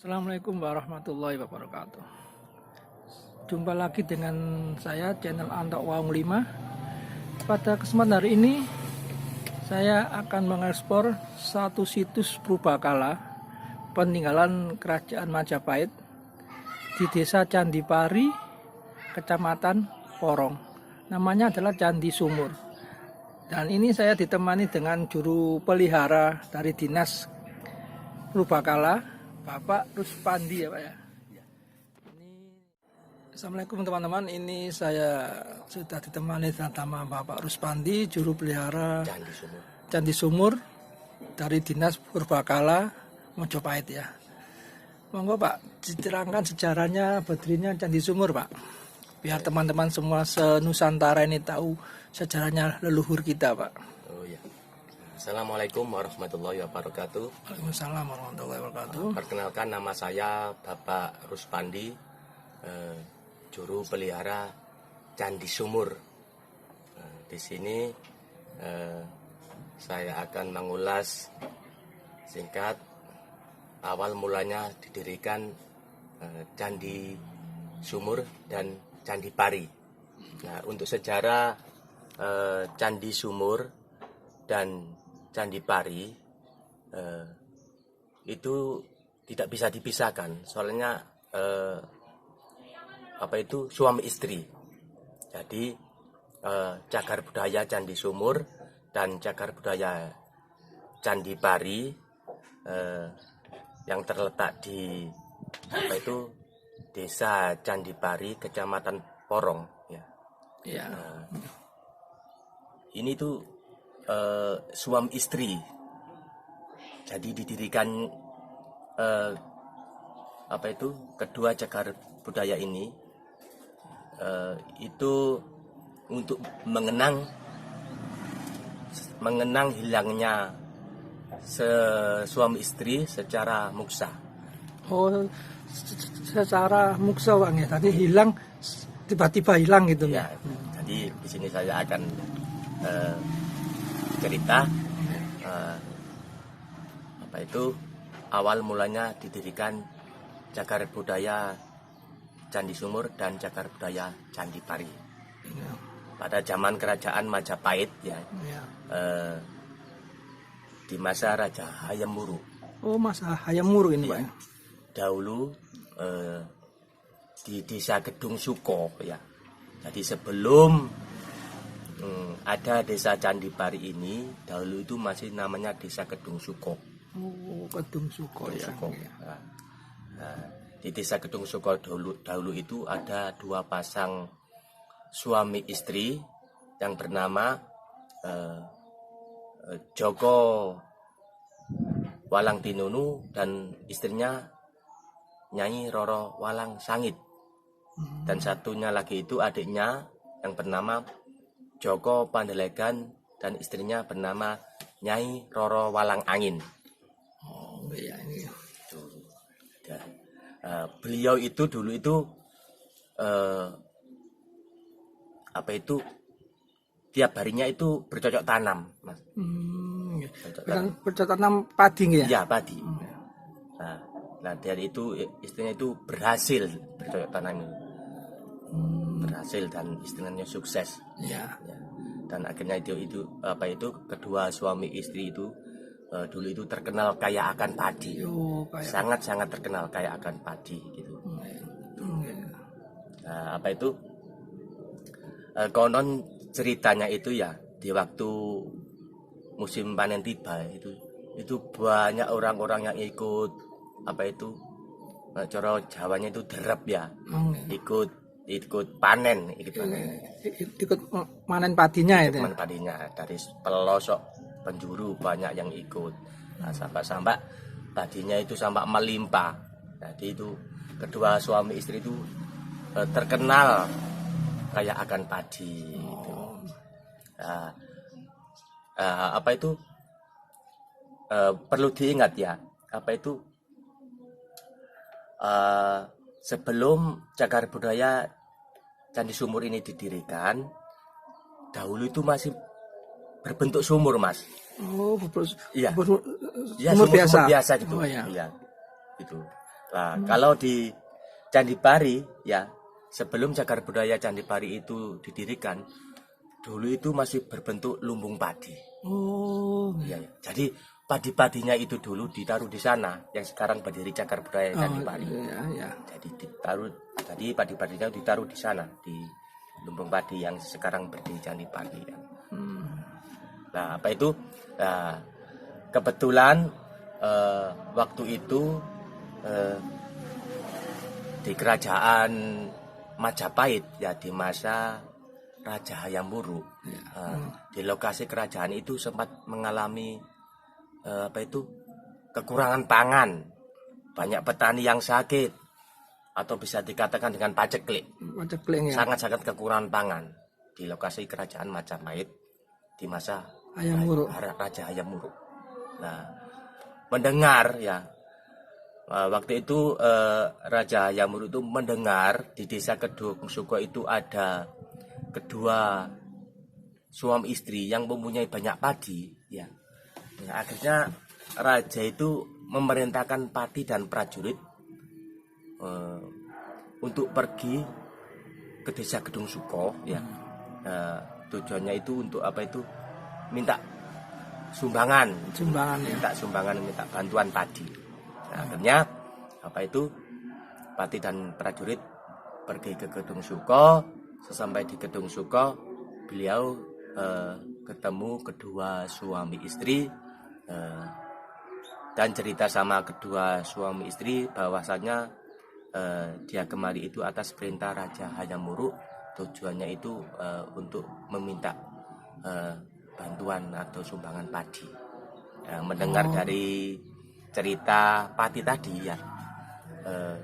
Assalamualaikum warahmatullahi wabarakatuh. Jumpa lagi dengan saya channel Antok Waung 5. Pada kesempatan hari ini saya akan mengekspor satu situs purbakala peninggalan Kerajaan Majapahit di Desa Candipari, Kecamatan Porong. Namanya adalah Candi Sumur. Dan ini saya ditemani dengan juru pelihara dari Dinas Purbakala, Bapak Ruspandi ya Pak ya. Assalamualaikum teman-teman, ini saya sudah ditemani sama Bapak Ruspandi, juru pelihara Candi Sumur dari Dinas Purbakala Mojopahit ya. Monggo Pak, diterangkan sejarahnya berdirinya Candi Sumur Pak, biar teman-teman semua se-Nusantara ini tahu sejarahnya leluhur kita Pak. Assalamualaikum warahmatullahi wabarakatuh. Waalaikumsalam warahmatullahi wabarakatuh. Perkenalkan, nama saya Bapak Ruspandi, juru pelihara Candi Sumur. Di sini saya akan mengulas singkat awal mulanya didirikan Candi Sumur dan Candi Pari. Nah, untuk sejarah Candi Sumur dan Candi Pari itu tidak bisa dipisahkan, soalnya suami istri. Jadi cagar budaya Candi Sumur dan cagar budaya Candi Pari yang terletak di Desa Candipari, Kecamatan Porong ya. Ya. Ini tuh suami istri, jadi didirikan kedua cagar budaya ini itu untuk mengenang hilangnya suami istri secara muksa. Oh, secara muksa Bang ya, tadi hilang, tiba-tiba hilang gitu ya. Jadi di sini saya akan cerita awal mulanya didirikan cagar budaya Candi Sumur dan cagar budaya Candi Pari ya. Pada zaman Kerajaan Majapahit ya. Di masa Raja Hayam Wuruk. Oh, masa Hayam Wuruk ini ya. Pak. Dahulu di Desa Gedung Suko ya. Jadi sebelum ada Desa Candipari ini, dahulu itu masih namanya Desa Gedung Suko. Oh, Gedung Suko ya. Nah, di Desa Gedung Suko dahulu itu ada dua pasang suami istri yang bernama Joko Walang Tinunu dan istrinya Nyai Roro Walang Sangit. Dan satunya lagi itu adiknya yang bernama Joko Pandelegan dan istrinya bernama Nyai Roro Walang Angin. Oh iya ini. Ya. Beliau itu dulu itu tiap harinya itu bercocok tanam, Mas. Bercocok tanam padi ya? Ya, padi. Nah, dari itu istrinya itu berhasil bercocok tanam itu. Berhasil dan istrinya sukses ya. Dan akhirnya itu kedua suami istri itu dulu itu terkenal kaya akan padi. Sangat-sangat terkenal kaya akan padi gitu. Konon ceritanya itu ya, di waktu musim panen tiba itu banyak orang-orang yang ikut cara Jawanya itu derep ya. Ikut panen ikut manen padinya itu. Manen padinya dari pelosok penjuru banyak yang ikut. Nah, sampai padinya itu sampai melimpah. Jadi itu kedua suami istri itu terkenal kaya akan padi. Perlu diingat ya, sebelum cagar budaya Candi Sumur ini didirikan, dahulu itu masih berbentuk sumur, Mas. Oh, iya. Sumur biasa. Biasa gitu. Oh, iya. Iya. Gitu. Nah, kalau di Candi Pari ya, sebelum cagar budaya Candi Pari itu didirikan, dulu itu masih berbentuk lumbung padi. Oh, Ya, ya. Jadi padi-padinya itu dulu ditaruh di sana, yang sekarang berdiri cagar budaya Candi Pari. ya, ya. Jadi padi-padinya ditaruh di sana, di lumbung padi yang sekarang berdiri Candi Pari. Ya. Nah, apa itu? Nah, kebetulan waktu itu di kerajaan Majapahit ya, di masa Raja Hayam Wuruk, di lokasi kerajaan itu sempat mengalami kekurangan pangan, banyak petani yang sakit, atau bisa dikatakan dengan paceklik, Paceklik ya. sangat-sangat kekurangan pangan di lokasi kerajaan Majapahit di masa Hayam Wuruk. Raja Hayam Wuruk. Nah, mendengar ya, waktu itu Raja Hayam Wuruk itu mendengar di desa Kedung Suko itu ada kedua suami istri yang mempunyai banyak padi ya. Nah, akhirnya raja itu memerintahkan pati dan prajurit untuk pergi ke desa Kedung Suko ya. Tujuannya itu untuk apa itu? Minta sumbangan ya. Minta bantuan padi. Nah, akhirnya apa itu? Pati dan prajurit pergi ke Kedung Suko. Sesampai di Kedung Suko, beliau ketemu kedua suami istri dan cerita sama kedua suami istri bahwasanya dia kemari itu atas perintah Raja Hayam Wuruk. Tujuannya itu untuk meminta bantuan atau sumbangan padi. Mendengar dari cerita pati tadi ya,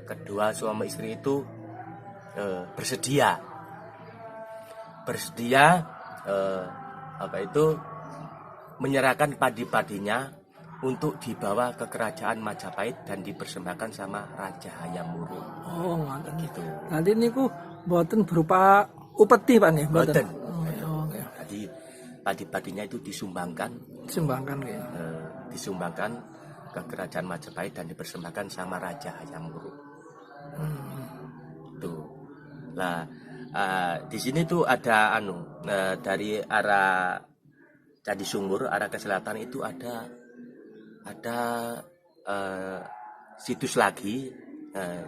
kedua suami istri itu bersedia menyerahkan padi-padinya untuk dibawa ke kerajaan Majapahit dan dipersembahkan sama Raja Hayam Wuruk. Oh, ngoten Gitu. Nanti niku mboten berupa upeti Pak nih, Mboten. Oke. Jadi padi-padinya itu disumbangkan Ya. Disumbangkan ke kerajaan Majapahit dan dipersembahkan sama Raja Hayam Wuruk. Tuh. Nah, di sini tuh ada dari arah Candi Sumur, arah ke selatan itu ada situs lagi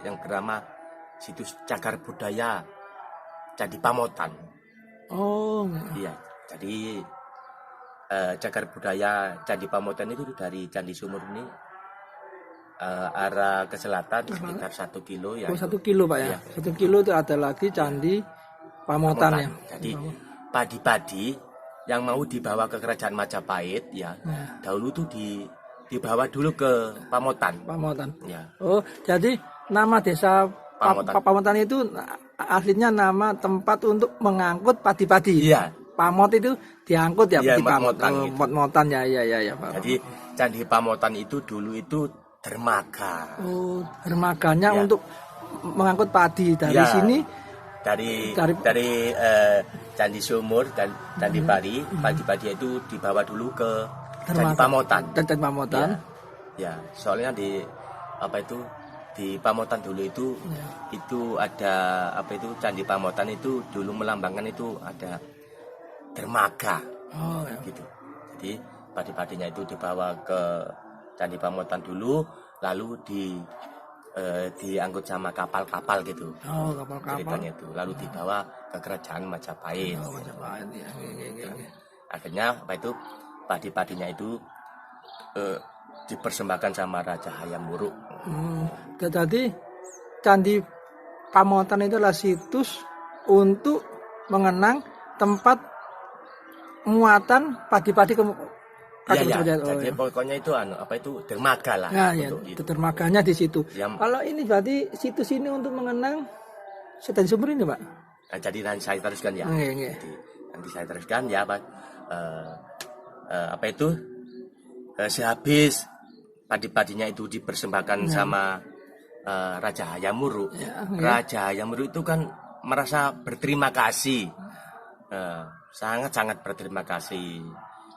yang bernama situs cagar budaya Candi Pamotan. Oh, Iya, jadi cagar budaya Candi Pamotan itu dari Candi Sumur ini arah ke selatan sekitar 1 kilo ya. 1 kilo Pak ya. Iya. 1 kilo itu ada lagi Candi Pamotan ya. Jadi padi-padi yang mau dibawa ke kerajaan Majapahit ya, dahulu tuh dibawa dulu ke Pamotan. Ya. Oh, jadi nama desa Pamotan. Pamotan itu aslinya nama tempat untuk mengangkut padi-padi. Iya. Pamot itu diangkut ya, Iya, di Pamot. Mot-motan gitu. Mot-motan ya Pak. Jadi Candi Pamotan itu dulu itu dermaga. Oh, dermaganya Ya. untuk mengangkut padi dari Ya. sini. Dari Candi Sumur dan Candi Pari, padi-padi itu dibawa dulu ke Candi Pamotan. Candi Pamotan. Ya, soalnya di Pamotan dulu itu ada Candi Pamotan itu dulu melambangkan itu ada dermaga. Oh, ya. Gitu. Jadi padi-padinya itu dibawa ke Candi Pamotan dulu, lalu diangkut sama kapal-kapal gitu. Oh, kapal-kapal. Ceritanya itu lalu dibawa ke kerajaan Majapahit. Oh, Majapahit ya. Akhirnya padi-padinya itu dipersembahkan sama Raja Hayam Wuruk. Jadi Candi Pamotan itu adalah situs untuk mengenang tempat muatan padi-padi ke Iya, Majapahit. jadi pokoknya itu dermaga lah. Ya, itu. dermaganya di situ. Yang- Kalau ini berarti situs ini untuk mengenang Candi Sumur ini, Pak. Nah, jadi nanti saya teruskan ya. Iya. Jadi, nanti saya teruskan ya, Pak. Sehabis padi-padinya itu dipersembahkan sama Raja Hayam Wuruk. Ya. Raja Hayam Wuruk itu kan merasa berterima kasih, sangat-sangat berterima kasih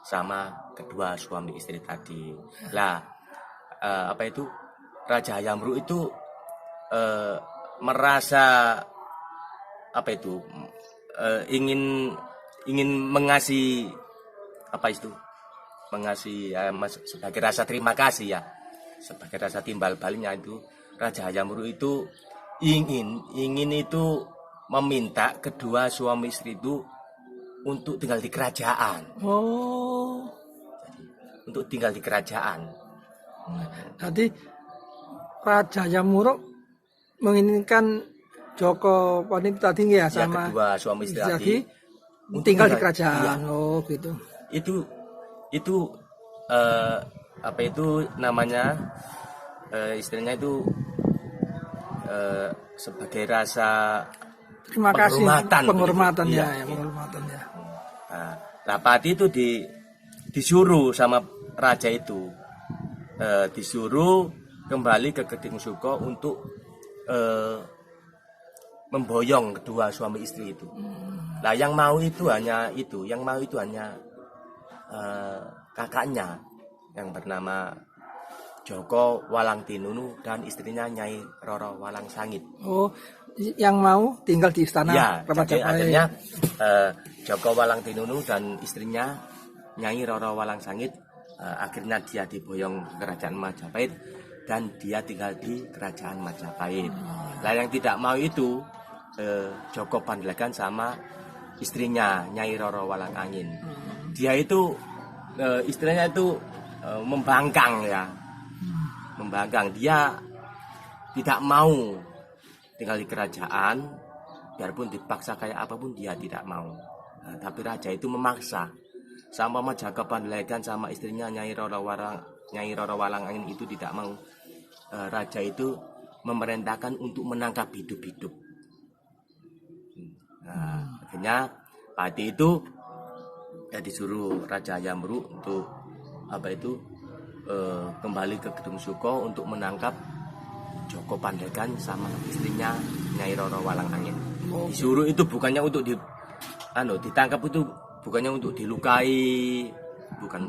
sama kedua suami istri tadi. Lah, Raja Hayam Wuruk itu merasa apa itu ingin mengasih apa itu mengasih sebagai rasa terima kasih ya, sebagai rasa timbal baliknya itu Raja Hayam Wuruk itu ingin itu meminta kedua suami istri itu untuk tinggal di kerajaan. Oh, Untuk tinggal di kerajaan. jadi Raja Hayam Wuruk menginginkan Joko Paninggitan Tinggi ya Ya, sama kedua suami istri tadi Zaki untuk tinggal di tinggal- kerajaan. iya. Oh, gitu. Itu apa itu namanya istilahnya itu sebagai rasa Terima kasih penghormatan begitu. ya, Iya. ya, penghormatan ya. Nah, Pati itu disuruh sama raja itu disuruh kembali ke Kedung Suko untuk memboyong kedua suami istri itu. Nah, yang mau itu hanya kakaknya yang bernama Joko Walang Tinunu dan istrinya Nyai Roro Walang Sangit. Oh, yang mau tinggal di istana Ya, jadi Majapahit. akhirnya Joko Walang Tinunu dan istrinya Nyai Roro Walang Sangit akhirnya dia diboyong ke kerajaan Majapahit dan dia tinggal di kerajaan Majapahit. Nah, yang tidak mau itu Joko Pandelegan sama istrinya Nyai Roro Walang Angin. Dia itu istilahnya itu membangkang ya, membangkang. Dia tidak mau tinggal di kerajaan, biarpun dipaksa kayak apapun dia tidak mau. Nah, tapi raja itu memaksa. Sama Jaka Pandelegan sama istrinya Nyai Roro Walang Angin itu tidak mau. Raja itu memerintahkan untuk menangkap hidup-hidup. Nah, akhirnya Pati itu disuruh Raja Hayam Wuruk untuk apa itu kembali ke Kedung Suko untuk menangkap Joko Pandelegan sama istrinya Nyai Roro Walang Angin. Disuruh itu bukannya untuk ditangkap, itu bukannya untuk dilukai, bukan.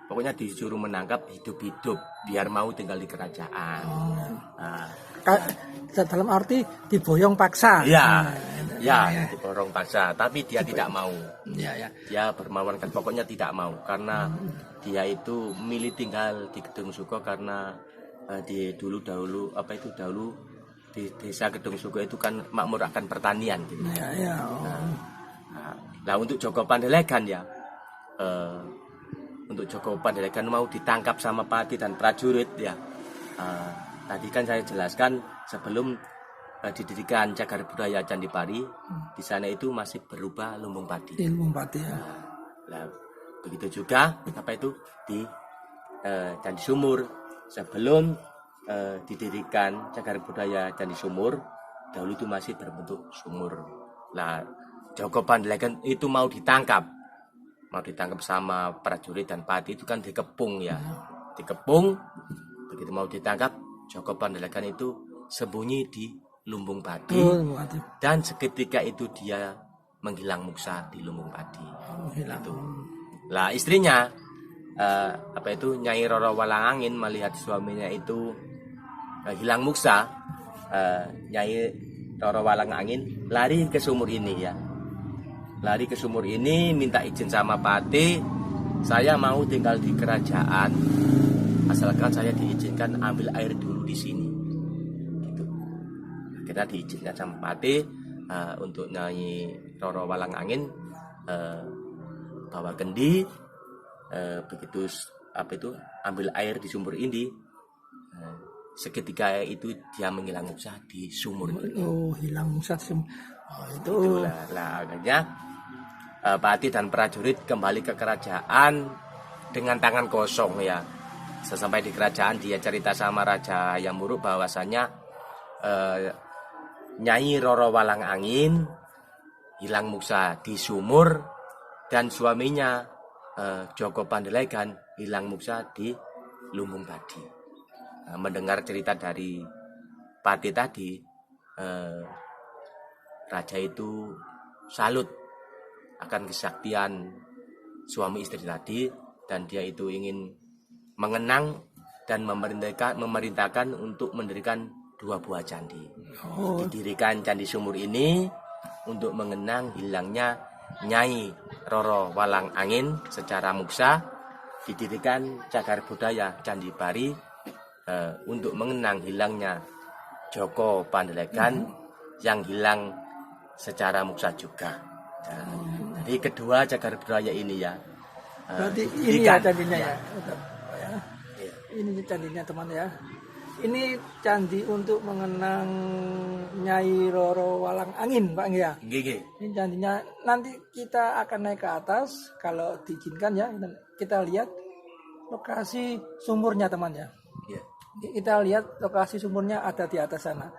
Pokoknya disuruh menangkap hidup-hidup biar mau tinggal di kerajaan. Nah, Dalam arti diboyong paksa. ya, diborong paksa, tapi dia tidak mau. Ya. Dia bermawankan, pokoknya tidak mau karena dia itu milih tinggal di Kedung Suko karena dahulu di desa Kedung Suko itu kan makmur akan pertanian gitu. Ya. Nah, untuk Joko Pandelegan ya, untuk Joko Pandelegan mau ditangkap sama Pati dan prajurit ya. Tadi kan saya jelaskan sebelum didirikan Cagar Budaya Candipari, di sana itu masih berupa lumbung padi. Lumbung padi ya. Nah, begitu juga di Candi Sumur sebelum didirikan Cagar Budaya Candi Sumur, dahulu itu masih berbentuk sumur. Nah, Joko Pandelegan itu mau ditangkap sama prajurit dan Pati itu kan dikepung ya, dikepung. Begitu mau ditangkap, Joko Pandelegan itu sembunyi di lumbung padi, dan seketika itu dia menghilang muksa di lumbung padi. Itu. Lah istrinya Nyai Roro Walang Angin melihat suaminya itu hilang muksa, Nyai Roro Walang Angin lari ke sumur ini ya. Lari ke sumur ini minta izin sama Pati, saya mau tinggal di kerajaan asalkan saya diizinkan ambil air dulu di sini. Gitu. Akhirnya diizinkan sama Pati untuk Nyai Roro Walang Angin bawa kendi, begitu ambil air di sumur ini. Seketika itu dia menghilang muksa di sumur itu. Oh, hilang muksa itu. Lah akhirnya Pati dan prajurit kembali ke kerajaan dengan tangan kosong ya. Sesampai di kerajaan dia cerita sama Raja Hayam Wuruk bahwasanya Nyai Roro Walang Angin hilang muksa di sumur dan suaminya Joko Pandelegan hilang muksa di lumbung padi. Mendengar cerita dari Pati tadi, raja itu salut akan kesaktian suami istri tadi, dan dia itu ingin mengenang dan memerintahkan untuk mendirikan 2 buah candi. Oh, Didirikan Candi Sumur ini untuk mengenang hilangnya Nyai Roro Walang Angin secara muksa. Didirikan Cagar Budaya Candi Pari untuk mengenang hilangnya Joko Pandelegan yang hilang secara muksa juga. Nah, jadi kedua cagar budaya ini ya. berarti ini ya didirikan. candinya ya. Iya. Ini candinya teman ya. Ini candi untuk mengenang Nyai Roro Walang Angin, Pak ya. Nggih. Ini candinya. Nanti kita akan naik ke atas kalau diizinkan ya. Kita lihat lokasi sumurnya teman ya. Iya. Kita lihat lokasi sumurnya ada di atas sana.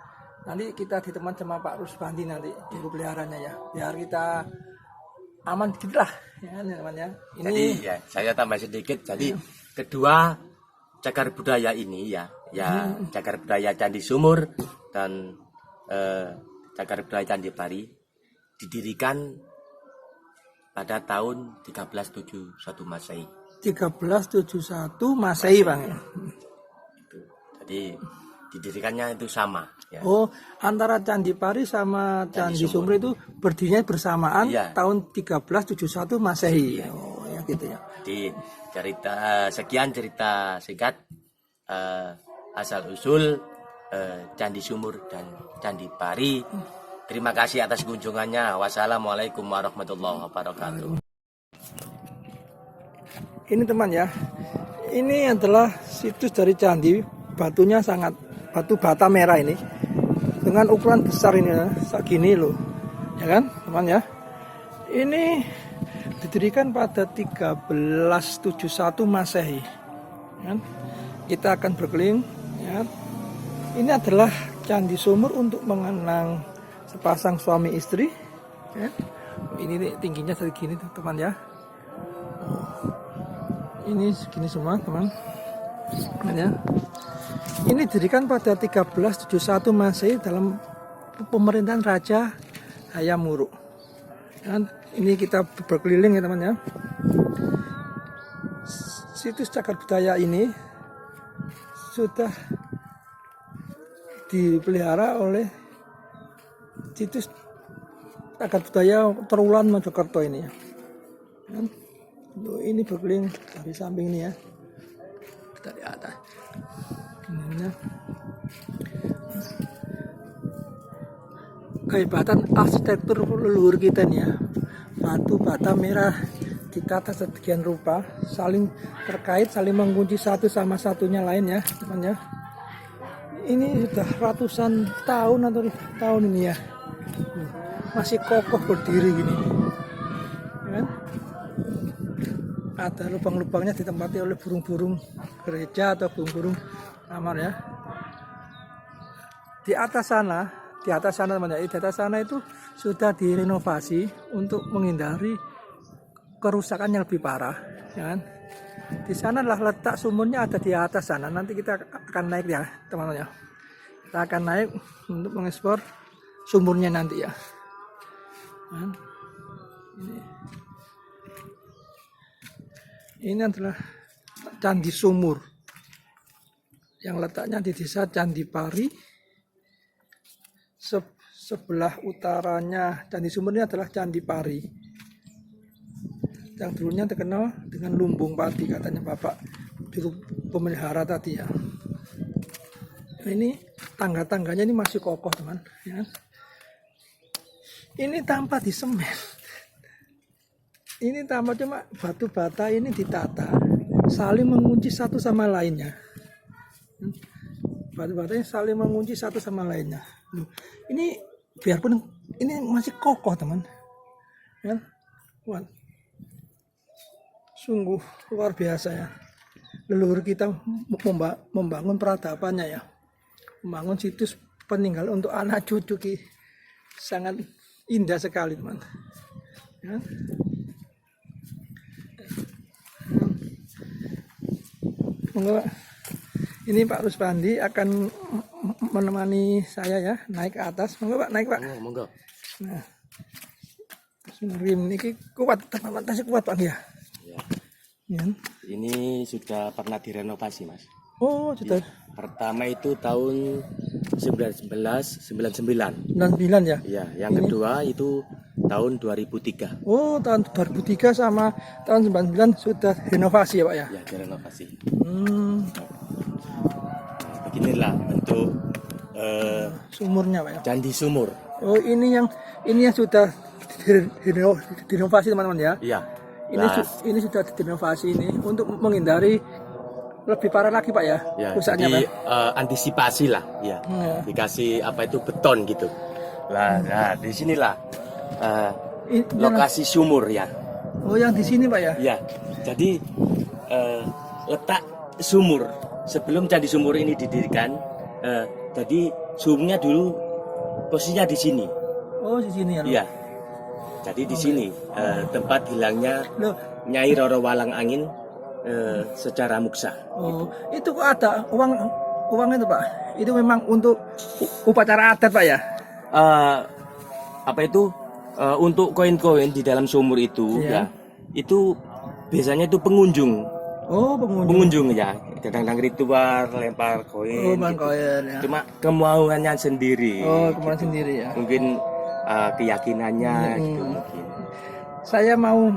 Nanti kita ditemani sama Pak Rusbandi nanti di peliharanya ya. Biar kita aman dikit lah ya teman ya. Ini Jadi ya saya tambah sedikit. Jadi kedua cagar budaya ini ya cagar budaya Candi Sumur dan cagar budaya Candi Pari didirikan pada tahun 1371 Masehi. 1371 Masehi Bang ya. Itu. Jadi didirikannya itu sama ya. Oh, antara Candi Pari sama Candi Sumur itu berdirinya bersamaan Iya. tahun 1371 Masehi. Oh, ya gitu ya. Jadi sekian cerita singkat asal usul Candi Sumur dan Candi Pari. Terima kasih atas kunjungannya. Wassalamualaikum warahmatullahi wabarakatuh. Ini teman ya. Ini adalah situs dari candi. Batunya sangat batu bata merah ini. Dengan ukuran besar ini ya, segini loh. Ya kan, teman ya. Ini didirikan pada 1371 Masehi. Ya kan? Kita akan berkeliling ya. Ini adalah Candi Sumur untuk mengenang sepasang suami istri ya. Ini tingginya segini teman ya. Ini segini semua teman ya. Ini didirikan pada 1371 Masehi dalam pemerintahan Raja Hayam Wuruk. Dan ini kita berkeliling ya teman ya. Situs cagar budaya ini sudah dipelihara oleh situs cagar budaya Terulan Mojokerto ini ya. Dan ini berkeliling dari samping ini ya, dari atas. Ini ya. Kehebatan arsitektur leluhur kita nih ya. Batu bata merah ditata sedemikian rupa, saling terkait, saling mengunci satu sama satunya lain ya, teman ya. Ini sudah ratusan tahun atau tahun ini ya, masih kokoh berdiri gini. Ya kan? Ada lubang-lubangnya ditempati oleh burung-burung gereja atau burung-burung kamar ya. Di atas sana teman-teman, di atas sana itu sudah direnovasi untuk menghindari kerusakan yang lebih parah, ya kan? Di sana lah letak sumurnya, ada di atas sana. Nanti kita akan naik ya, teman-teman ya. Kita akan naik untuk mengeksplor sumurnya nanti ya. Kan? Ini adalah Candi Sumur yang letaknya di desa Candi Pari. Sebelah utaranya Candi Sumur ini adalah Candi Pari, yang dulunya terkenal dengan lumbung padi, katanya Bapak juru pemelihara tadi ya. Ini tangga-tangganya ini masih kokoh teman ya. Ini tanpa disemen, ini tanpa, cuma batu bata ini ditata saling mengunci satu sama lainnya. Batu batanya saling mengunci satu sama lainnya. Ini biarpun ini masih kokoh teman ya. Wah, sungguh luar biasa ya. Leluhur kita membangun peradabannya ya, membangun situs peninggalan untuk anak cucu ki. Sangat indah sekali teman ya. Monggo, ini Pak Rusbandi akan menemani saya ya naik ke atas. Monggo Pak, naik Pak. Monggo. Nah, rim ini kuat, tasnya kuat Pak ya. Ya. Ini sudah pernah direnovasi Mas. Oh sudah. Pertama itu tahun 1999. 99 ya. Ya, yang kedua itu tahun 2003. Oh, tahun 2003 sama tahun 99 sudah renovasi ya Pak ya? Ya, direnovasi. Hmm, Beginilah bentuk sumurnya Pak ya? Candi Sumur. Oh, ini yang sudah direnovasi teman-teman ya? Iya. Ini sudah direnovasi ini untuk menghindari lebih parah lagi Pak ya? Ya, Rusaknya jadi Pak? antisipasi lah, ya. Dikasih apa itu beton gitu. Nah, di sinilah lokasi sumur ya. Oh, yang di sini Pak ya? Ya, jadi letak sumur sebelum Candi Sumur ini didirikan, jadi sumurnya dulu posisinya di sini. Oh, di sini ya? Iya. Jadi di sini tempat hilangnya Loh. Nyai Roro Walang Angin secara muksa. Oh, itu kok ada uang itu Pak? Itu memang untuk upacara adat Pak ya? Apa itu untuk koin-koin di dalam sumur itu Iya. ya, itu biasanya itu pengunjung. Oh, Pengunjung ya, kadang-kadang ritual lempar koin. Oh, bang gitu. koin ya. Cuma kemauannya sendiri. Oh, kemana sendiri ya? Mungkin keyakinannya gitu mungkin. Saya mau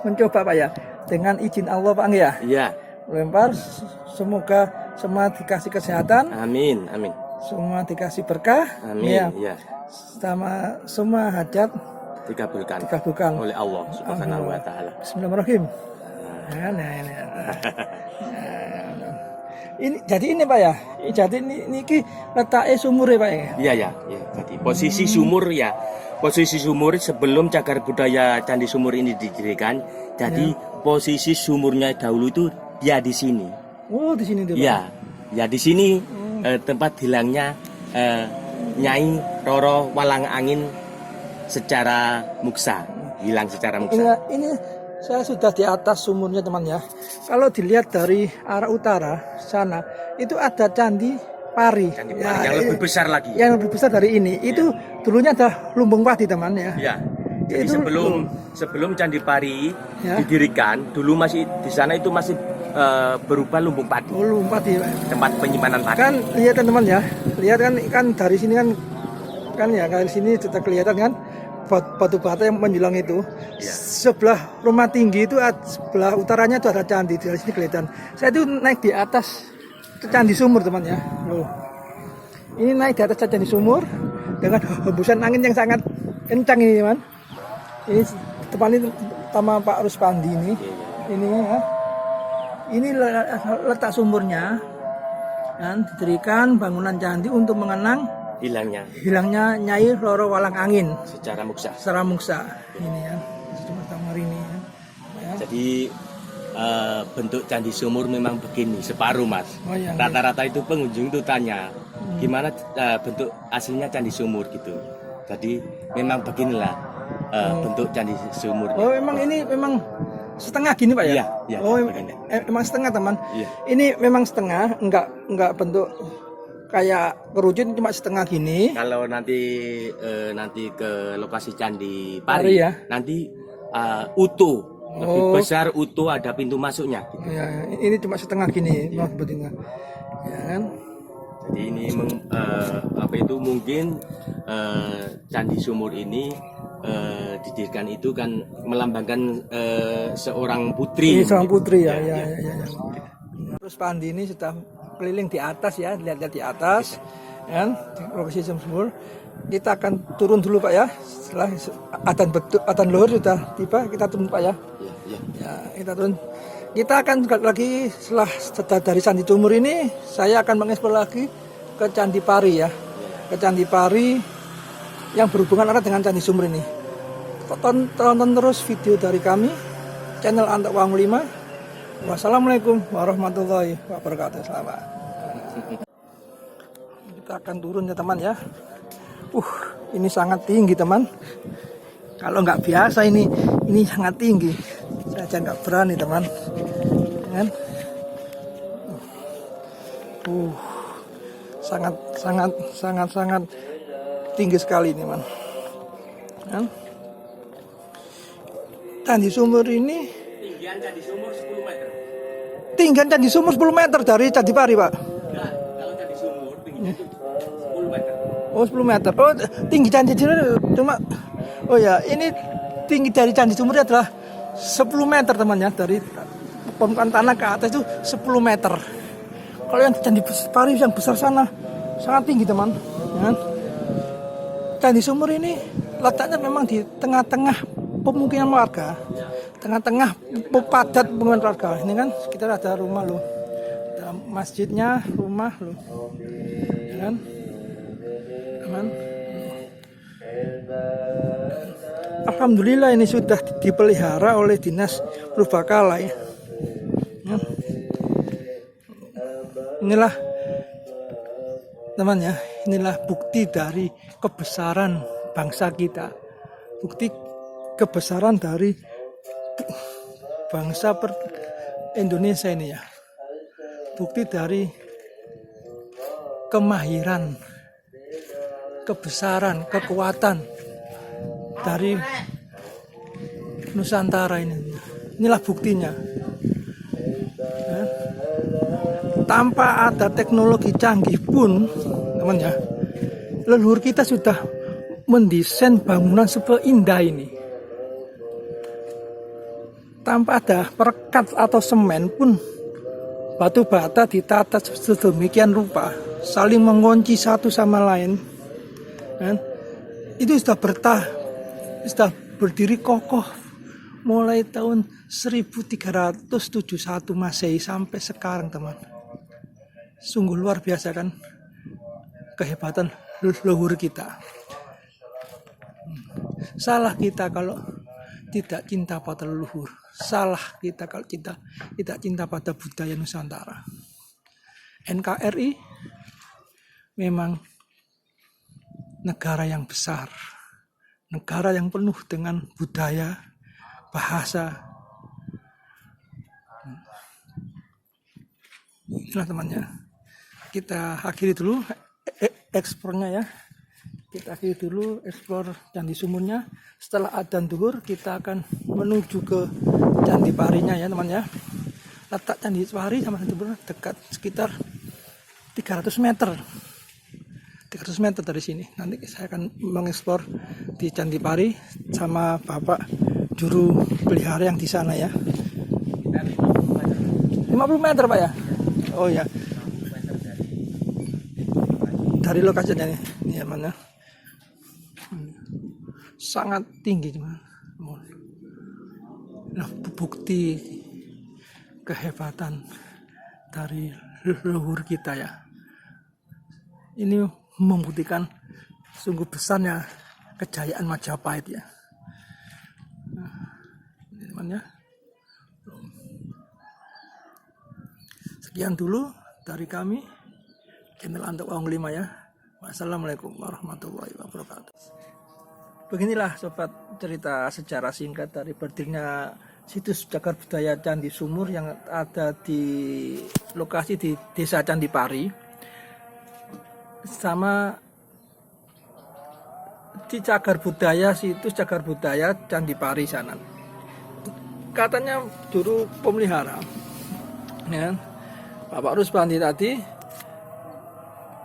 mencoba Pak ya, dengan izin Allah Pak ya. Iya. Lempar, semoga semua dikasih kesehatan, Amin, amin. semua dikasih berkah, Amin. ya. Ya. Sama semua hajat Dikabulkan dikabulkan oleh Allah Subhanahu wa taala. Bismillahirrahmanirrahim. Ini. Ini jadi ini Pak ya. Jadi ini letaknya sumur ya Pak ya. Iya ya, ya. Jadi posisi sumur ya. Posisi sumur sebelum cagar budaya Candi Sumur ini didirikan. Jadi posisi sumurnya dahulu itu dia di sini. Oh, di sini tuh Pak. Iya. Ya di sini tempat hilangnya Nyai Roro Walang Angin secara muksa. Hilang secara muksa. Ini saya sudah di atas sumurnya teman ya. Kalau dilihat dari arah utara sana itu ada candi pari. Candi Pari yang lebih besar lagi. Yang lebih besar dari ini. Itu dulunya ada lumbung padi teman ya. Ya. Jadi Itu sebelum Candi Pari Ya. didirikan, dulu masih di sana itu masih berupa lumbung padi, Oh, lumbung padi. tempat penyimpanan padi. Kan lihat teman ya. Lihat kan dari sini kan ya dari sini sudah kelihatan kan batu bata yang menjulang itu. Ya. Sebelah rumah tinggi itu sebelah utaranya itu ada candi, dari sini kelihatan. Saya itu naik di atas Candi Sumur teman ya. Loh. Ini naik di atas Candi Sumur dengan hembusan angin yang sangat kencang ini teman. Ini teman ini sama Pak Ruspandi ini. Ini ya. Ini letak sumurnya dan didirikan bangunan candi untuk mengenang hilangnya Nyai Roro Walang Angin secara muksa. secara muksa. Ini ya. Seperti ini ya. Jadi bentuk Candi Sumur memang begini, separuh Mas. Oh, iya. Rata-rata itu pengunjung tuh tanya, gimana bentuk aslinya Candi Sumur gitu. Jadi memang beginilah bentuk Candi Sumur. Oh, ini memang setengah gini Pak ya? Iya, Oh, begini. emang setengah teman. Iya. Ini memang setengah, enggak bentuk kayak kerucut, cuma setengah gini. Kalau nanti ke lokasi Candi Pari Pari, ya? nanti utuh, lebih Oh. besar utuh ada pintu masuknya. Gitu. Ya, ini cuma setengah gini, maaf betina. Ya kan? Jadi ini mungkin Candi Sumur ini didirikan itu kan melambangkan seorang putri. Ini seorang putri ya. Ya. Terus Pandi ini sudah keliling di atas ya, lihat-lihat di atas, kan? Di lokasi sumur. Kita akan turun dulu Pak ya. Setelah adzan luhur sudah tiba, kita turun Pak ya. Ya. Ya, kita turun. Kita akan lagi setelah dari Candi Sumur ini, saya akan mengeksplor lagi ke Candi Pari ya. Ke Candi Pari yang berhubungan erat dengan Candi Sumur ini. Tonton terus video dari kami, channel Antok Wang 5. Wassalamualaikum warahmatullahi wabarakatuh. Selamat. Kita akan turun ya teman ya. Ini sangat tinggi teman. Kalau nggak biasa ini sangat tinggi. Saya aja nggak berani teman. Kan? Sangat tinggi sekali ini teman. Kan? Candi Sumur ini Tinggian Candi Sumur 10 meter. Tinggian Candi Sumur 10 meter dari Candi Pari Pak. Nah, kalau Candi Sumur tingginya itu Oh 10 meter. Oh tinggi Candi Sumur cuma. Oh ya ini tinggi dari Candi Sumur adalah 10 meter teman ya, dari permukaan tanah ke atas itu 10 meter. Kalau yang Candi Pari yang besar sana sangat tinggi teman. Ya. Candi Sumur ini letaknya memang di tengah-tengah pemukiman warga, tengah-tengah padat pemukiman warga. Ini kan sekitar ada rumah loh, ada masjidnya, rumah loh, ya kan? Teman. Alhamdulillah ini sudah dipelihara oleh dinas purbakala ya. Ya. Inilah teman ya, inilah bukti dari kebesaran bangsa kita, bukti kebesaran dari bangsa Indonesia ini ya, bukti dari kemahiran, kebesaran, kekuatan dari Nusantara ini. Inilah buktinya. Ya. Tanpa ada teknologi canggih pun, teman ya, leluhur kita sudah mendesain bangunan sepindah ini. Tanpa ada perekat atau semen pun, batu bata ditata sedemikian rupa, saling mengunci satu sama lain. Dan itu sudah sudah berdiri kokoh mulai tahun 1371 Masehi sampai sekarang teman. Sungguh luar biasa kan kehebatan leluhur kita. Salah kita kalau tidak cinta pada leluhur. Salah kita kalau kita tidak cinta pada budaya Nusantara. NKRI memang negara yang besar, negara yang penuh dengan budaya, bahasa. Inilah temannya. Kita akhiri dulu ekspornya ya. Kita akhiri dulu eksplor Candi Sumurnya. Setelah adzan zuhur kita akan menuju ke Candi Parinya ya teman ya. Letak Candi Pari sama Candi Sumur dekat sekitar 300 meter. 300 meter dari sini. Nanti saya akan mengeksplor di Candi Pari sama Bapak juru pelihara yang di sana ya. 50 meter Pak ya? Oh ya. Dari lokasinya nih, ini mana? Sangat tinggi teman. Nah, bukti kehebatan dari leluhur kita ya. Ini membuktikan sungguh besarnya kejayaan Majapahit ya. Nah, ini teman ya. Sekian dulu dari kami, channel Antok Wong 5 ya. Wassalamualaikum warahmatullahi wabarakatuh. Beginilah sobat cerita sejarah singkat dari berdirinya situs cagar budaya Candi Sumur yang ada di lokasi di Desa Candi Pari sama di cagar budaya, situs cagar budaya Candi Pari sana. Katanya juru pemelihara ya, Bapak Rusbandi tadi,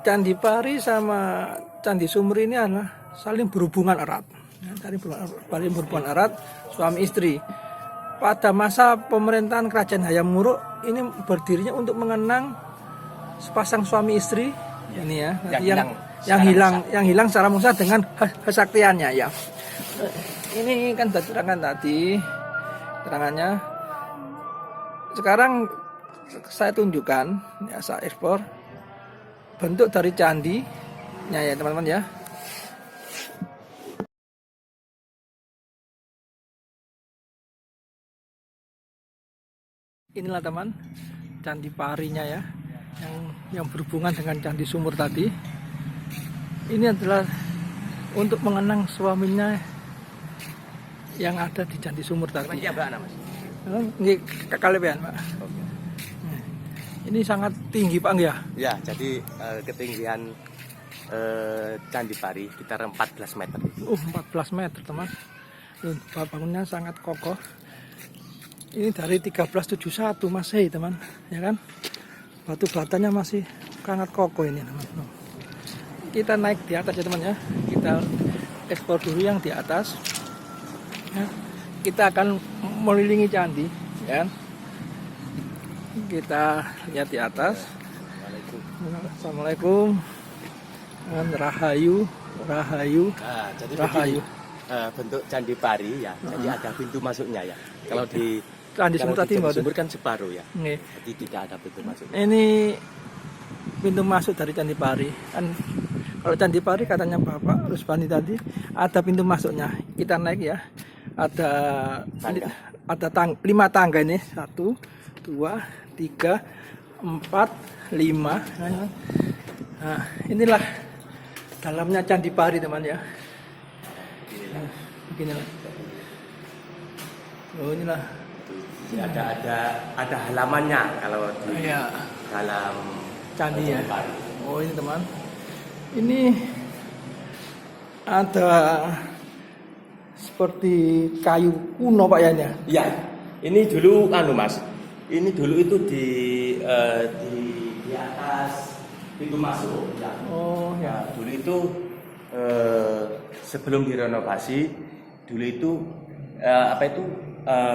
Candi Pari sama Candi Sumur ini adalah saling berhubungan erat. Ya, saling berhubungan erat suami istri. Pada masa pemerintahan Kerajaan Hayam Wuruk ini berdirinya untuk mengenang sepasang suami istri ini ya, yang hilang secara musnah dengan kesaktiannya ya. Ini kan terangkan tadi terangannya. Sekarang saya tunjukkan ya, saya ekspor bentuk dari candinya ya teman-teman ya. Inilah teman Candi Parinya ya, yang berhubungan dengan Candi Sumur tadi. Ini adalah untuk mengenang suaminya yang ada di Candi Sumur tadi. Ini kekalebean Pak. Ini sangat tinggi Pak ya? Ya, jadi ketinggian Candi Pari sekitar 14 meter. 14 meter teman. Bangunnya sangat kokoh. Ini dari 1371 Masehi teman, ya kan? Batu batanya masih sangat kokoh ini teman. kita naik di atas ya teman ya. Kita ekspor dulu yang di atas. Ya. Kita akan melilingi candi, ya. Kita lihat di atas. Assalamualaikum. Dan Rahayu. Nah, jadi Rahayu. bentuk candi pari ya. Jadi ada pintu masuknya ya. Kalau di Candi Sumur tadi Jawa Mbak. Sumur kan separuh ya. Nggih. Jadi tidak ada pintu masuknya. Ini pintu masuk dari Candi Pari. Kan kalau Candi Pari katanya Bapak Rusbani tadi ada pintu masuknya. Kita naik ya. Ada Tangga. ada 5 tangga ini. 1 2 3 4 5. Nah, inilah dalamnya Candi Pari teman ya. Nah, beginilah. Oh, inilah. Jadi ada halamannya kalau di Ya. dalam Candi ya. Pari. Oh ini teman. Ini ada seperti kayu kuno Pak ya ini ya. Iya. Ini dulu Mas. Ini dulu itu di atas pintu masuk ya. Oh ya. Nah, dulu itu sebelum direnovasi dulu itu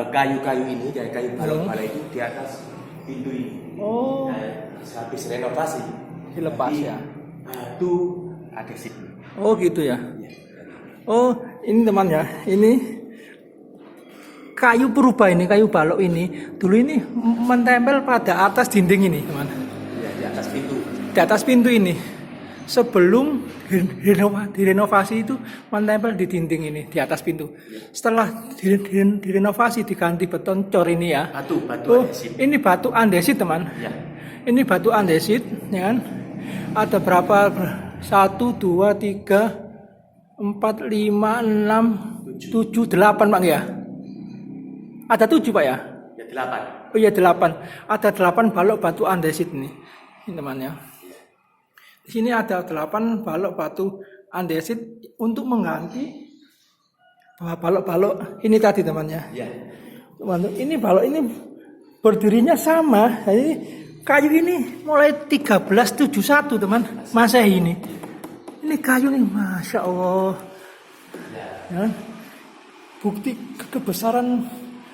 kayu-kayu ini dari kayu balok-balok itu di atas pintu ini. Oh. Nah, habis renovasi Dilepas jadi, ya. Batu adesit. Oh gitu ya. Oh ini teman ya. Ini kayu purba ini, kayu balok ini. Dulu ini menempel pada atas dinding ini teman. Ya, di atas pintu. Di atas pintu ini. Sebelum direnovasi itu menempel di dinding ini di atas pintu. Setelah direnovasi diganti beton cor ini ya. Batu Oh, andesit. ini batu andesit teman. Ya. Ini batu andesit, ya kan? Ada berapa? 1, 2, 3, 4, 5, 6, 7, 8 Pak ya? Ada 7 Pak ya? Ya 8. Oh iya 8. Ada 8 balok batu andesit nih. Ini temannya. Di sini ada 8 balok batu andesit untuk mengganti balok-balok ini tadi temannya. Ya. Teman, ini balok ini berdirinya sama. Jadi kayu ini mulai 1371 teman Masehi ini. Ini kayu nih, masya Allah. Ya. Bukti kebesaran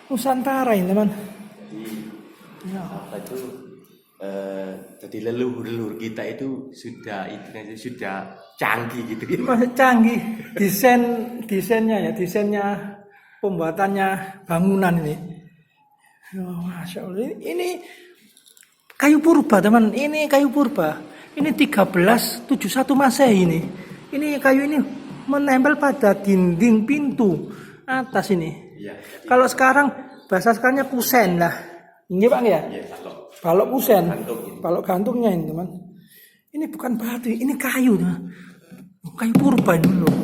Nusantara ini teman. Jadi apa itu? Jadi leluhur kita itu sudah canggih gitu. Masih canggih desainnya pembuatannya bangunan ini. Oh, masya Allah. Ini kayu purba teman. Ini kayu purba. Ini 1371 Masehi ini. Ini kayu ini menempel pada dinding pintu atas ini. Iya. Kalau sekarang bahasa sekarangnya kusen lah. Ini Pak ya? Iya, kalau Balok kusen. gantung ini. Balok gantungnya ini teman. Ini bukan batu, ini kayu teman. Kayu purba ini loh.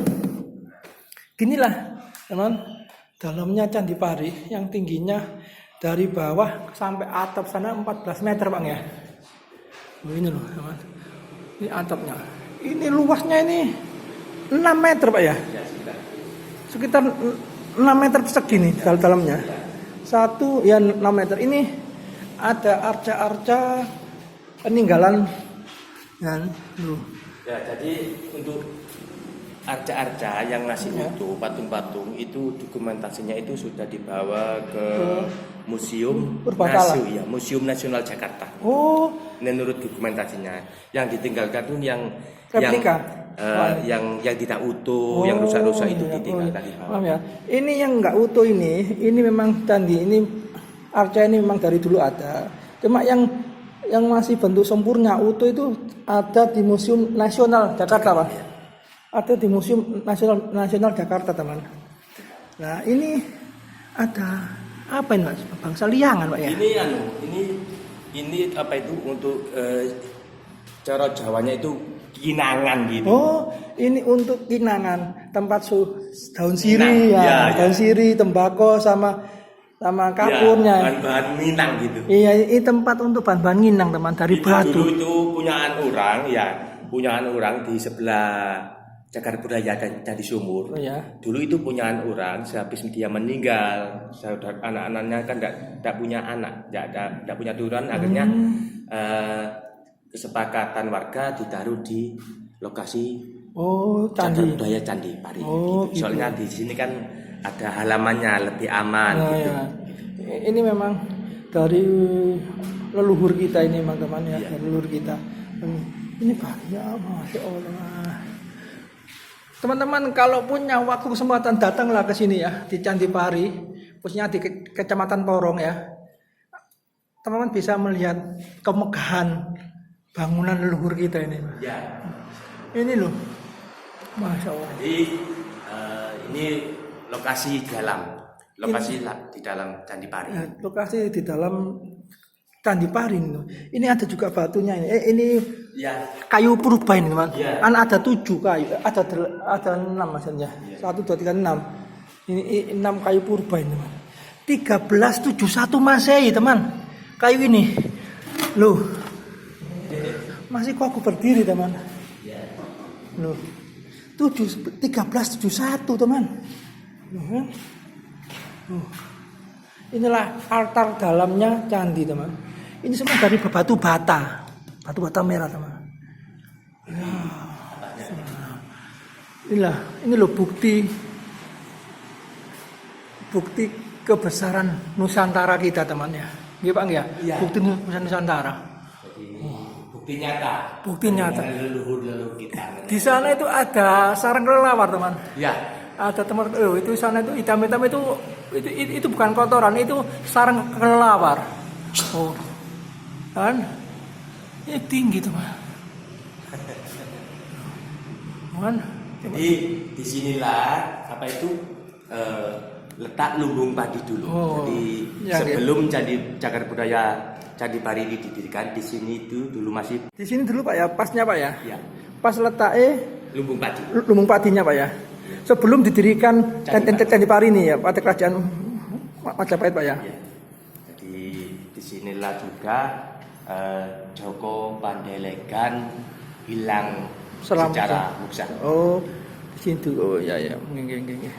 Ginilah teman. Dalamnya Candi Pari yang tingginya dari bawah sampai atap sana 14 meter Pak ya. Oh, ini loh teman. Ini atapnya. Ini luasnya ini 6 meter Pak ya. Ya, Sekitar 6 meter persegi nih dalamnya. Satu ya 6 meter. Ini ada arca-arca peninggalan kan. Ya, jadi untuk arca-arca yang masih utuh, patung-patung itu dokumentasinya itu sudah dibawa ke Museum Purbakala. Museum Nasional Jakarta. Oh, Menurut dokumentasinya, yang ditinggalkan itu yang replika. yang tidak utuh, yang rusak-rusak itu ditinggalkan di bawah. Paham ya. Ini yang enggak utuh ini memang candi ini arca ini memang dari dulu ada. Cuma yang masih bentuk sempurna utuh itu ada di Museum Nasional Jakarta, Pak. Ada di Museum Nasional Jakarta, teman. Nah, ini ada apa ini, Mas? Bangsa liangan, Pak ya? Ini apa itu untuk cara Jawanya itu kinangan gitu. Oh, ini untuk kinangan, tempat daun sirih ya, daun sirih, tembakau sama kapurnya. Ya, bahan-bahan minang gitu. Iya, ini tempat untuk bahan-bahan nginang teman dari batu. Dulu itu punyaan orang di sebelah Cagar Budaya Candi Sumur. Oh ya. Dulu itu punyaan orang, sehabis dia meninggal, saudara anak-anaknya kan tidak punya anak, tidak punya turunan, akhirnya kesepakatan warga ditaruh di lokasi Oh, cagar candi. budaya Candi Pari. Oh, Gitu. Soalnya di sini kan ada halamannya lebih aman Nah, gitu. ya. Ini memang dari leluhur kita ini teman-teman ya, Iya. dari leluhur kita. Ini banyak, masya Allah. Teman-teman, kalau punya waktu kesempatan datanglah ke sini ya, di Candi Pari, khususnya di Kecamatan Porong ya. Teman-teman bisa melihat kemegahan bangunan leluhur kita ini. Ya. Ini loh, masya Allah. Jadi ini lokasi di dalam Candi Pari. Nah, lokasi di dalam Candi Pari ini ada juga batunya ini. Ini Ya. kayu purba ini teman. Iya. Kan ada 7 kayu, ada 6 maksudnya. 1, 2, 3, 6. Ini 6 kayu purba ini teman. 1371 Masehi teman. Kayu ini, loh, masih kokoh berdiri teman. Loh, 1371 teman. Loh, kan? Inilah altar dalamnya candi teman. Ini semua dari batu bata merah teman. Ya. Inilah, ini loh bukti kebesaran Nusantara kita teman ya. Iya Pak ya? Iya. Bukti Nusantara. Jadi bukti nyata. Bukti nyata. Leluhur kita. Di sana itu ada sarang kelelawar teman. Ya. Ada teman, itu sana itu hitam-hitam itu bukan kotoran, itu sarang kelelawar. Oh, kan? Ini tinggi teman. Kan? Jadi disinilah letak lumbung padi dulu. Oh, Jadi ya, sebelum cagar budaya Candi Pari ini didirikan, di sini itu dulu masih Di sini dulu Pak ya, pasnya Pak ya. ya Pas letaknya lumbung padi. lumbung padinya Pak ya. Sebelum didirikan Candi Pari ini ya, pada kerajaan Majapahit Pak ya. Ya. Jadi disinilah juga Joko Pandelegan hilang secara muksa. Oh, di situ. Oh ya ya, nggih.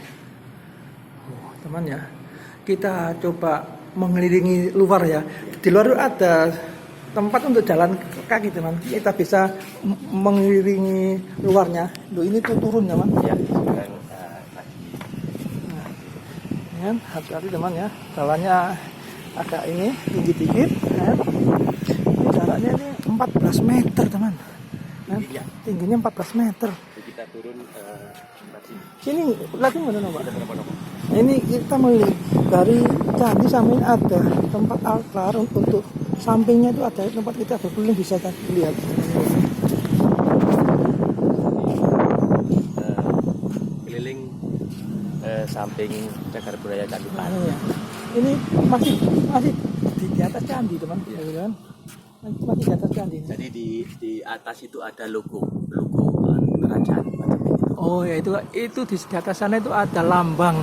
Oh, teman ya. Kita coba mengelilingi luar ya. Di luar itu ada tempat untuk jalan kaki teman. Kita bisa mengelilingi luarnya. Loh, ini tuh turun teman. Ya, sekarang lagi. Ya, hati-hati teman ya. Jalannya agak ini tinggi dikit. Ya. Ini jaraknya ini 14 meter teman. Ya, Iya. tingginya 14 meter. Jadi kita turun lagi. Sini lagi mana Pak? Ini kita melihat dari candi sampai ada tempat altar untuk sampingnya itu ada tempat kita berkeliling bisa lihat. Keliling samping cagar budaya Candi Pari. Nah, ya. Ini masih di atas candi teman, ya. Kan? Masih di atas candi. Jadi di atas itu ada logo kerajaan Majapahit itu. Oh ya itu di atas sana itu ada lambang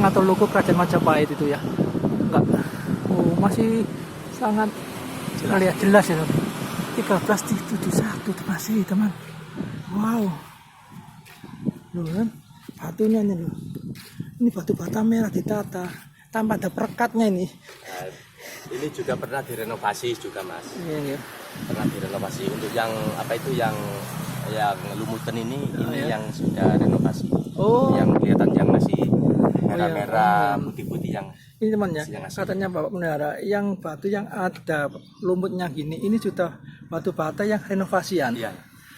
atau logo kerajaan Majapahit itu ya. Enggak. Oh masih sangat jelas ya. 1371 masih teman. Wow. Loh kan batunya ini loh. Ini batu bata merah ditata tanpa ada perekatnya ini. Nah, ini juga pernah direnovasi juga Mas. Iya. Pernah direnovasi untuk yang yang lumutan ini ya. yang sudah renovasi. Oh. Yang kelihatan yang masih merah-merah, iya. putih-putih yang Ini temannya, yang asli. katanya Bapak Menara, yang batu yang ada lumutnya gini, ini sudah batu bata yang renovasian. Iya.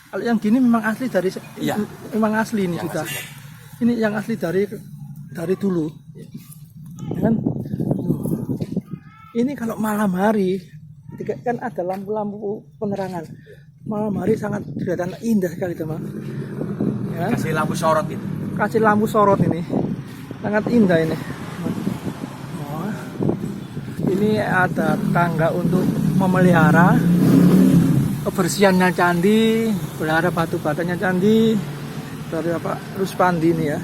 Kalau yang gini memang asli dari, Iya. memang asli ini Yang sudah. aslinya. Ini yang asli dari dulu, kan? Ini kalau malam hari, kan ada lampu-lampu penerangan. Malam hari sangat kelihatan indah sekali teman. Ya. Kasih lampu sorot itu. Kasih lampu sorot ini, sangat indah ini. Oh, ini ada tangga untuk memelihara kebersihannya candi, pelihara batu batanya candi dari Pak Ruspandi ini ya.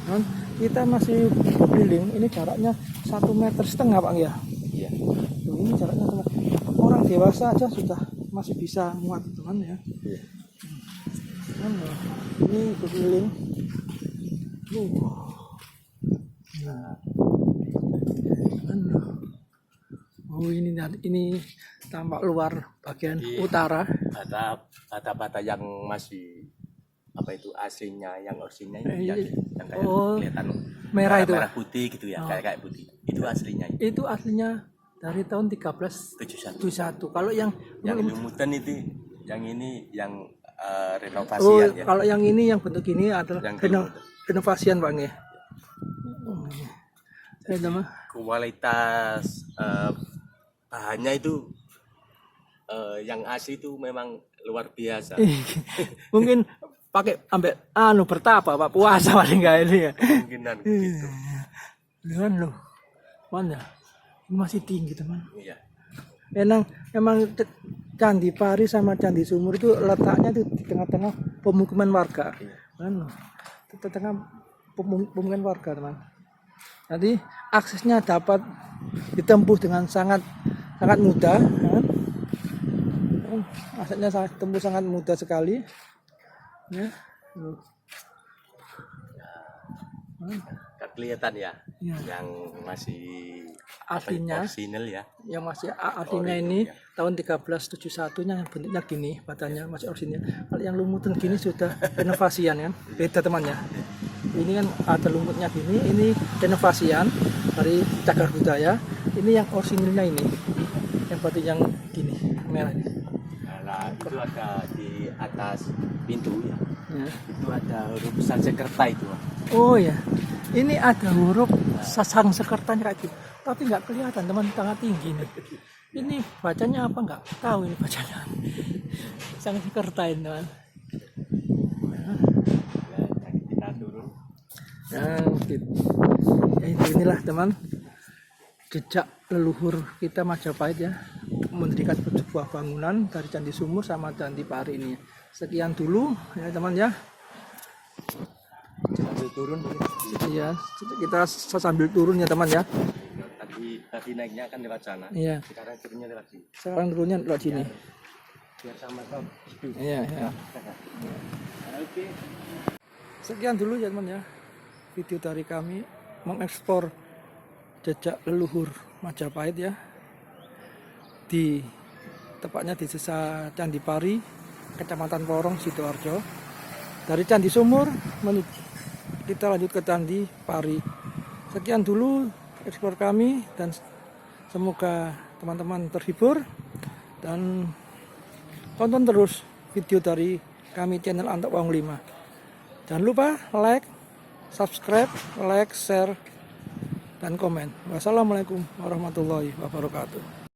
Dan kita masih berkeliling, ini jaraknya 1,5 meter Pak ya. Iya. Tuh, ini jaraknya orang dewasa aja sudah masih bisa muat teman ya. Iya. Ini berkeliling. Nah. Oh ini tampak luar bagian Di- utara. bata-bata yang masih apa itu aslinya, yang orisinnya Iya. yang kayak Oh, kelihatan merah itu, merah Pak? putih gitu ya, Oh. kayak putih. Itu aslinya. Itu aslinya dari tahun 1371. Kalau yang Yang lumutan itu, yang ini yang oh, renovasian ya. kalau yang ini yang bentuk ini adalah Yang kelima. renovasian, Bang ya. Saya nama Kualitas bahannya itu yang asli itu memang luar biasa. mungkin pakai ambek bertapa Pak, puasa paling enggak ini ya. Kemungkinan gitu. Lihat loh. Mana? Ini masih tinggi, teman. Iya. Emang Candi Pari sama Candi Sumur itu letaknya itu di tengah-tengah pemukiman warga. Kan? Di tengah pemukiman warga, teman. Nanti aksesnya dapat ditempuh dengan sangat mudah. Kan? Aksesnya sangat mudah sekali. Ya. Nggak kelihatan ya, Ya. yang masih Aslinya. orisinal ya. Yang masih artinya ini tahun 1371 nya bentuknya gini, batanya masih orisinil. Kalau yang lumutan gini sudah renovasian kan, beda temannya. Ini kan ada lumutnya gini, ini renovasian dari cagar budaya. Ini yang orisinilnya ini, yang batu yang gini merah ini. Nah, itu ada di atas pintu ya. Ya. Itu ada huruf Sanskerta itu. Oh ya, ini ada huruf Sanskertanya kayak gitu, tapi nggak kelihatan teman, sangat tinggi nih. Ini bacanya apa nggak tahu ini bacanya. Sanskerta ini teman. Ya, kita turun. Nah, gitu. Inilah teman jejak leluhur kita Majapahit ya, mendirikan sebuah bangunan dari Candi Sumur sama Candi Pari ini. Sekian dulu ya teman ya. Sambil turun. Ya, kita sambil turun ya teman ya. Tadi naiknya kan lewat sana. Iya. Sekarang turunnya lewat sini. Sekarang turunnya lewat sini. Biar sama-sama. Iya, ya. Oke. Sekian dulu ya teman ya, video dari kami mengekspor jejak leluhur Majapahit ya, di tepatnya di desa Candi Pari, Kecamatan Porong, Sidoarjo. Dari Candi Sumur kita lanjut ke Candi Pari. Sekian dulu ekspor kami, dan semoga teman-teman terhibur dan tonton terus video dari kami channel Antok Wong 5. Jangan lupa like, subscribe, share, dan komen. Wassalamualaikum warahmatullahi wabarakatuh.